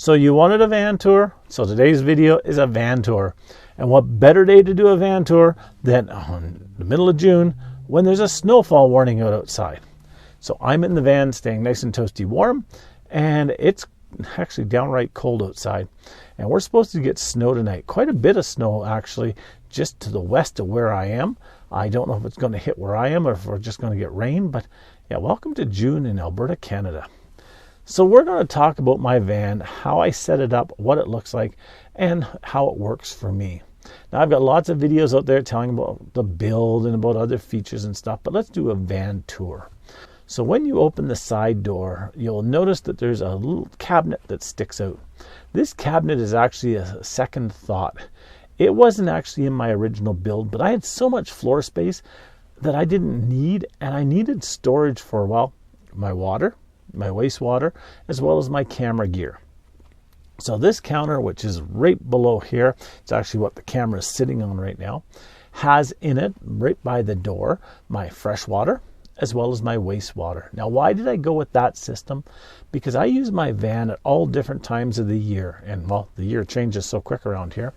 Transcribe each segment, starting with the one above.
So you wanted a van tour, so today's video is a van tour. And what better day to do a van tour than on the middle of June when there's a snowfall warning out outside. So I'm in the van staying nice and toasty warm, and it's actually downright cold outside. And we're supposed to get snow tonight, quite a bit of snow actually, just to the west of where I am. I don't know if it's going to hit where I am or if we're just going to get rain, but yeah, welcome to June in Alberta, Canada. So we're going to talk about my van, how I set it up, what it looks like, and how it works for me. Now, I've got lots of videos out there telling about the build and about other features and stuff, but let's do a van tour. So when you open the side door, you'll notice that there's a little cabinet that sticks out. This cabinet is actually a second thought. It wasn't actually in my original build, but I had so much floor space that I didn't need, and I needed storage for, well, my water, my wastewater, as well as my camera gear. So this counter, which is right below here, it's actually what the camera is sitting on right now, has in it, right by the door, my fresh water, as well as my wastewater. Now, why did I go with that system? Because I use my van at all different times of the year, and well, the year changes so quick around here.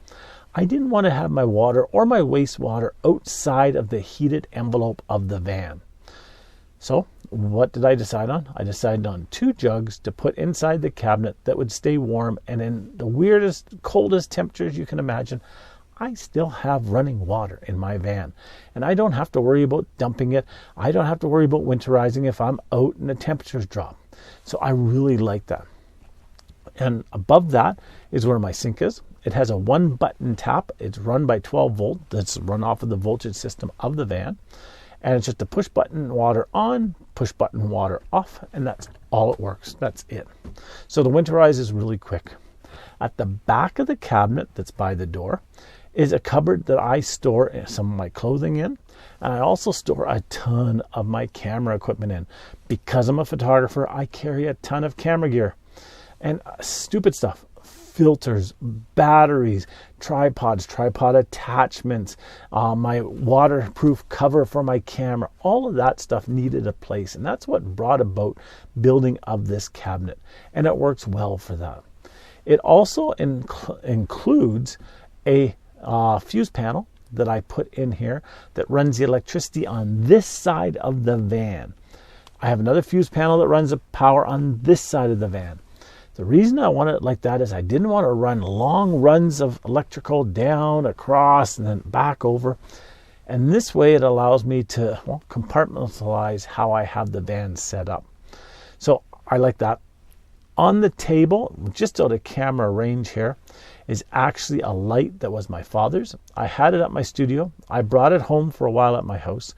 I didn't want to have my water or my wastewater outside of the heated envelope of the van. So what did I decide on? I decided on 2 jugs to put inside the cabinet that would stay warm, and in the weirdest, coldest temperatures you can imagine, I still have running water in my van. And I don't have to worry about dumping it. I don't have to worry about winterizing if I'm out and the temperatures drop. So I really like that. And above that is where my sink is. It has a 1-button tap. It's run by 12 volt. That's run off of the voltage system of the van. And it's just a push button water on, push button water off, and that's all it works. That's it. So the winterize is really quick. At the back of the cabinet that's by the door is a cupboard that I store some of my clothing in. And I also store a ton of my camera equipment in. Because I'm a photographer, I carry a ton of camera gear. And stupid stuff. Filters, batteries, tripods, tripod attachments, my waterproof cover for my camera, all of that stuff needed a place, and that's what brought about building of this cabinet, and it works well for that. It also includes a fuse panel that I put in here that runs the electricity on this side of the van. I have another fuse panel that runs the power on this side of the van. The reason I want it like that is I didn't want to run long runs of electrical down, across, and then back over. And this way it allows me to compartmentalize how I have the van set up. So I like that. On the table, just out of camera range here, is actually a light that was my father's. I had it at my studio. I brought it home for a while at my house.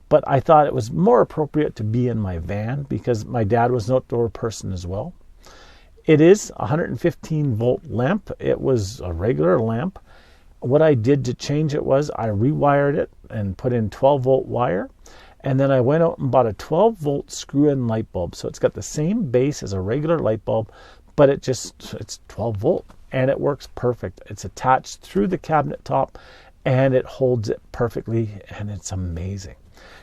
But I thought it was more appropriate to be in my van because my dad was an outdoor person as well. It is a 115 volt lamp. It was a regular lamp. What I did to change it was I rewired it and put in 12 volt wire. And then I went out and bought a 12 volt screw-in light bulb. So it's got the same base as a regular light bulb, but it's 12 volt and it works perfect. It's attached through the cabinet top and it holds it perfectly, and it's amazing.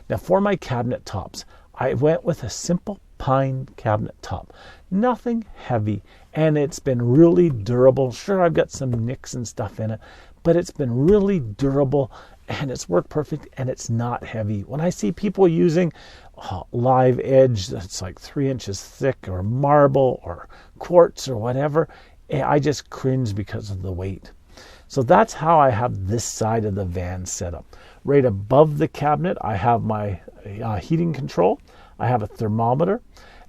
Now for my cabinet tops, I went with a simple pine cabinet top. Nothing heavy, and it's been really durable. Sure, I've got some nicks and stuff in it, but it's been really durable and it's worked perfect, and it's not heavy. When I see people using live edge that's like 3 inches thick, or marble or quartz or whatever, I just cringe because of the weight. So that's how I have this side of the van set up. Right above the cabinet, I have my heating control. I have a thermometer,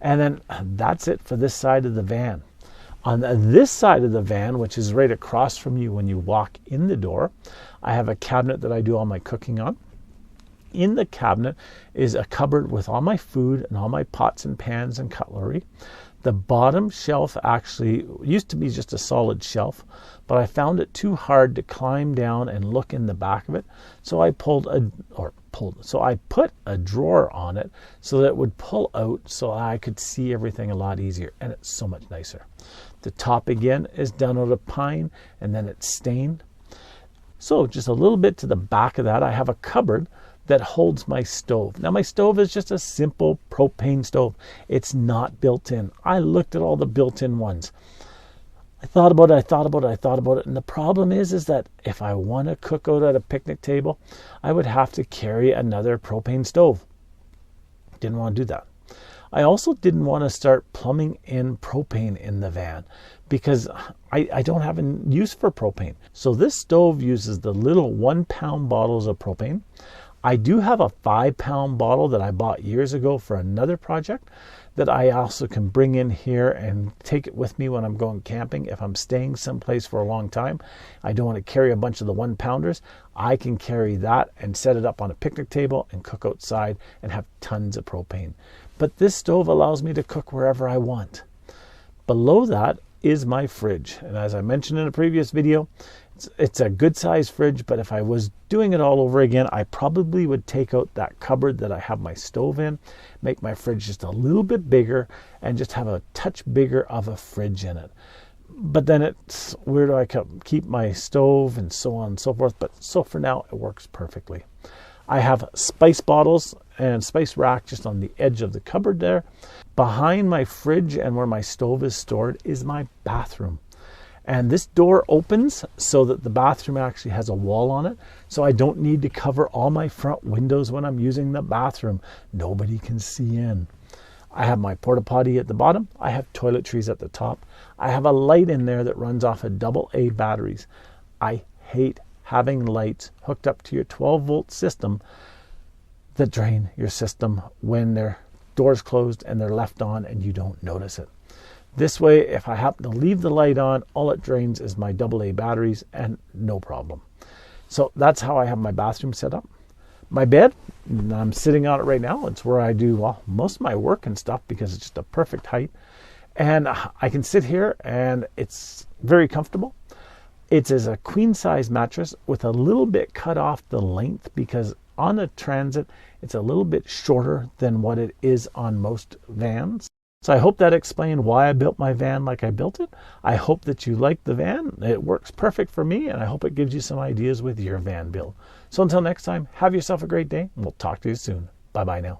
and then that's it for this side of the van. On this side of the van, which is right across from you when you walk in the door, I have a cabinet that I do all my cooking on. In the cabinet is a cupboard with all my food and all my pots and pans and cutlery. The bottom shelf actually used to be just a solid shelf, but I found it too hard to climb down and look in the back of it. So I put a drawer on it so that it would pull out so I could see everything a lot easier, and it's so much nicer. The top again is done out of pine, and then it's stained. So just a little bit to the back of that, I have a cupboard that holds my stove. Now my stove is just a simple propane stove. It's not built in. I looked at all the built-in ones. I thought about it, and the problem is that if I want to cook out at a picnic table, I would have to carry another propane stove. Didn't want to do that. I also didn't want to start plumbing in propane in the van because I don't have a use for propane. So this stove uses the little 1 pound bottles of propane. I do have a 5 pound bottle that I bought years ago for another project that I also can bring in here and take it with me when I'm going camping. If I'm staying someplace for a long time, I don't want to carry a bunch of the 1 pounders. I can carry that and set it up on a picnic table and cook outside and have tons of propane. But this stove allows me to cook wherever I want. Below that is my fridge. And as I mentioned in a previous video, it's a good size fridge, but if I was doing it all over again, I probably would take out that cupboard that I have my stove in, make my fridge just a little bit bigger, and just have a touch bigger of a fridge in it. But then it's where do I keep my stove and so on and so forth. But so for now, it works perfectly. I have spice bottles and spice rack just on the edge of the cupboard there. Behind my fridge and where my stove is stored is my bathroom. And this door opens so that the bathroom actually has a wall on it. So I don't need to cover all my front windows when I'm using the bathroom. Nobody can see in. I have my porta potty at the bottom. I have toiletries at the top. I have a light in there that runs off of AA batteries. I hate having lights hooked up to your 12-volt system that drain your system when their door's closed and they're left on and you don't notice it. This way, if I happen to leave the light on, all it drains is my AA batteries and no problem. So that's how I have my bathroom set up. My bed, I'm sitting on it right now. It's where I do most of my work and stuff because it's just a perfect height. And I can sit here and it's very comfortable. It's as a queen size mattress with a little bit cut off the length because on a Transit, it's a little bit shorter than what it is on most vans. So I hope that explained why I built my van like I built it. I hope that you like the van. It works perfect for me, and I hope it gives you some ideas with your van build. So until next time, have yourself a great day, and we'll talk to you soon. Bye-bye now.